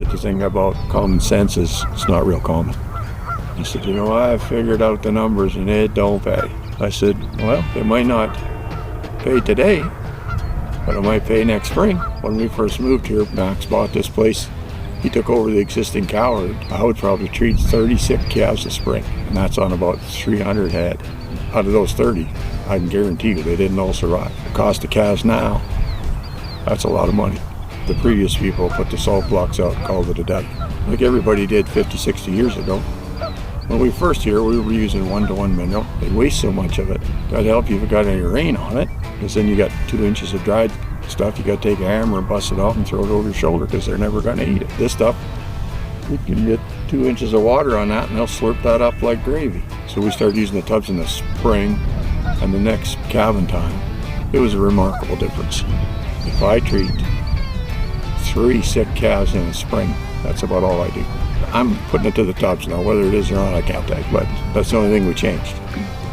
The thing about common sense is it's not real common. He said, you know, I figured out the numbers and it don't pay. I said, well, it might not pay today, but it might pay next spring. When we first moved here, Max bought this place. He took over the existing cow herd. I would probably treat 30 sick calves a spring, and that's on about 300 head. Out of those 30, I can guarantee you they didn't all survive. The cost of calves now, that's a lot of money. The previous people put the salt blocks out and called it a day, like everybody did 50, 60 years ago. When we first here, we were using 1-to-1 mineral. They waste so much of it. That'd help you if it got any rain on it, because then you got 2 inches of dried stuff. You got to take a hammer and bust it off and throw it over your shoulder, because they're never going to eat it. This stuff, you can get 2 inches of water on that and they'll slurp that up like gravy. So we started using the tubs in the spring, and the next calving time, it was a remarkable difference. If I treat 3 sick calves in the spring, that's about all I do. I'm putting it to the tubs now. Whether it is or not, I can't tell you, but that's the only thing we changed.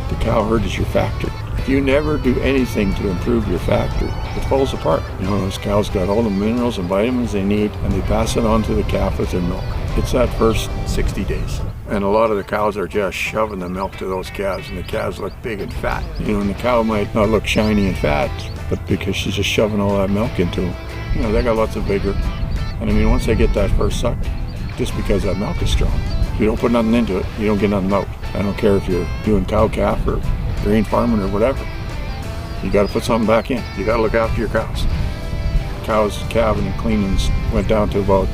The cow herd is your factory. If you never do anything to improve your factory, it falls apart. You know, those cows got all the minerals and vitamins they need, and they pass it on to the calf with their milk. It's that first 60 days. And a lot of the cows are just shoving the milk to those calves, and the calves look big and fat. You know, and the cow might not look shiny and fat, but because she's just shoving all that milk into them. You know, they got lots of vigor. And I mean, once they get that first suck, just because that milk is strong, if you don't put nothing into it, you don't get nothing out. I don't care if you're doing cow-calf or grain farming or whatever. You got to put something back in. You got to look after your cows. Cows calving and cleanings went down to about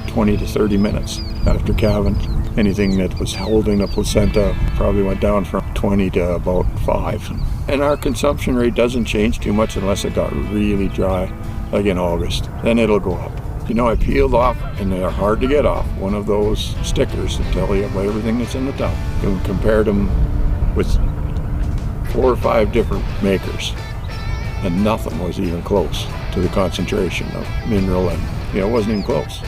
20 to 30 minutes after calving. Anything that was holding the placenta probably went down from 20 to about 5. And our consumption rate doesn't change too much unless it got really dry, like in August. Then it'll go up. You know, I peeled off, and they're hard to get off, one of those stickers that tell you about everything that's in the tub. And compared them with 4 or 5 different makers, and nothing was even close to the concentration of mineral, and you know, it wasn't even close.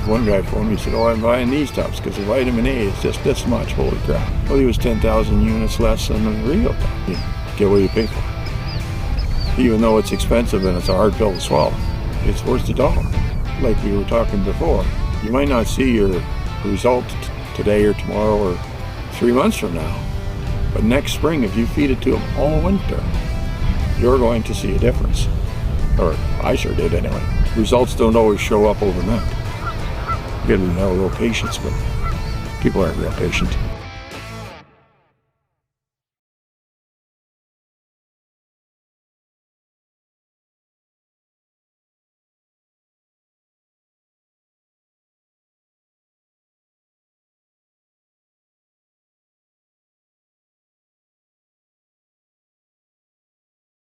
One guy phoned me, he said, oh, I'm buying these tubs because the vitamin A is just this much. Holy crap. Well, he was 10,000 units less than the real tub. You get what you pay for. Even though it's expensive and it's a hard pill to swallow, it's worth the dollar. Like we were talking before, you might not see your result today or tomorrow or 3 months from now, but next spring, if you feed it to them all winter, you're going to see a difference. Or I sure did anyway. Results don't always show up overnight. You gotta have a little patience, but people aren't real patient.